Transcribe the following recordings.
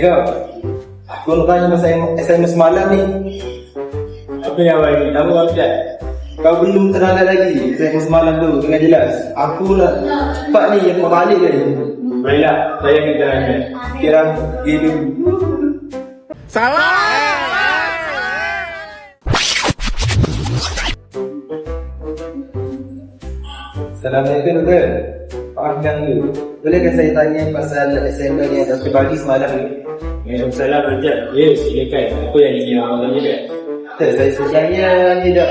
kau, aku nak tanya pasal assignment semalam ni. Apa yang awak ni? Tahu apa tak? Kau belum terangkan lagi assignment semalam tu dengan jelas. Aku nak cepat ni yang kau balik tadi. Baiklah, saya akan terangkan. Kira dia Assalamualaikum doktor. Maaf ganggu. Bolehkah saya tanya pasal assignment yang doktor bagi semalam ni? Waalaikumsalam Rajab. Ya, silakan. Apa yang ingin awak tanya tak? Doktor, saya sebenarnya tidak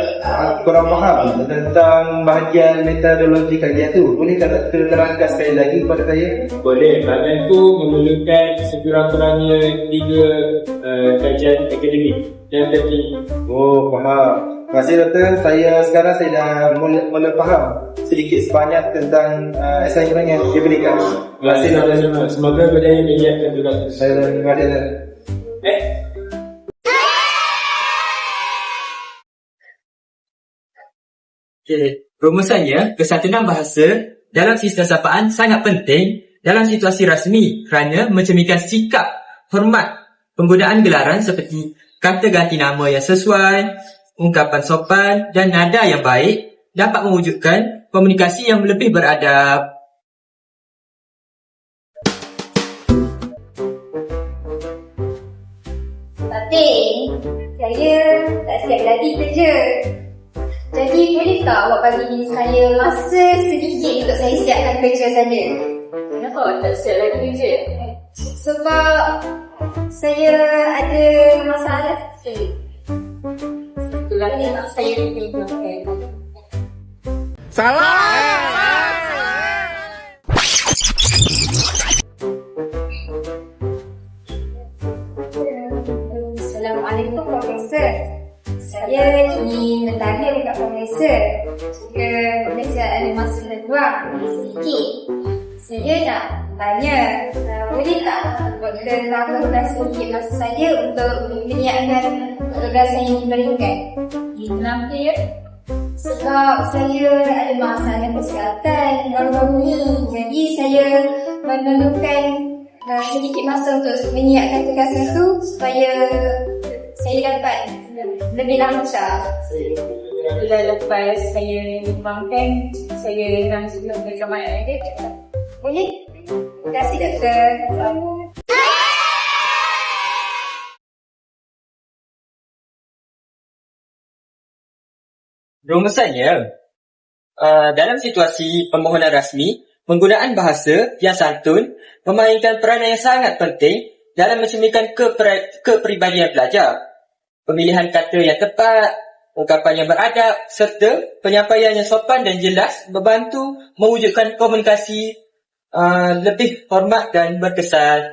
kurang faham tentang bahagian metodologi kajian tu. Bolehkah doktor terangkan sekali lagi kepada saya? Boleh. Bahagian tu memerlukan sekurang-kurangnya 3 kajian akademik dan teknik. Oh, faham. Terima kasih doktor. Sekarang saya dah mula faham sedikit sebanyak tentang assignment yang diberikan. Terima kasih doktor. Semoga berdaya menyiapkan tugas. Terima kasih doktor. Okay. Rumusannya, kesantunan bahasa dalam sistem sapaan sangat penting dalam situasi rasmi kerana mencerminkan sikap, hormat, penggunaan gelaran seperti kata ganti nama yang sesuai, ungkapan sopan dan nada yang baik dapat mewujudkan komunikasi yang lebih beradab. Tapi, saya tak siap lagi kerja. Jadi, bolehkah awak bagi saya masa sedikit untuk saya siapkan kerja saja? Kenapa awak tak siap lagi kerja? Sebab saya ada masalah sikit. Itulah ni saya tinggalkan. Assalamualaikum Profesor. Saya ingin bertanya dekat Profesor. Jika Profesor ada masa luang sedikit, saya nak tanya, boleh tak Doktor tambahkan sedikit masa saya untuk menyiapkan gagasan yang diberikan? Kenapa ya? Sebab saya ada masalah kesihatan baru-baru ni. Jadi saya memerlukan sedikit masa untuk menyiapkan tugas itu supaya saya dapat lebih lancar. Bila lepas saya memangkan, saya nak sebelum berjamaah lagi. Boleh? Terima kasih doktor. Rumusannya, dalam situasi permohonan rasmi, penggunaan bahasa yang santun memainkan peranan yang sangat penting dalam mencerminkan kepribadian pelajar. Pemilihan kata yang tepat, ungkapan yang beradab serta penyampaian yang sopan dan jelas membantu mewujudkan komunikasi lebih hormat dan berkesan.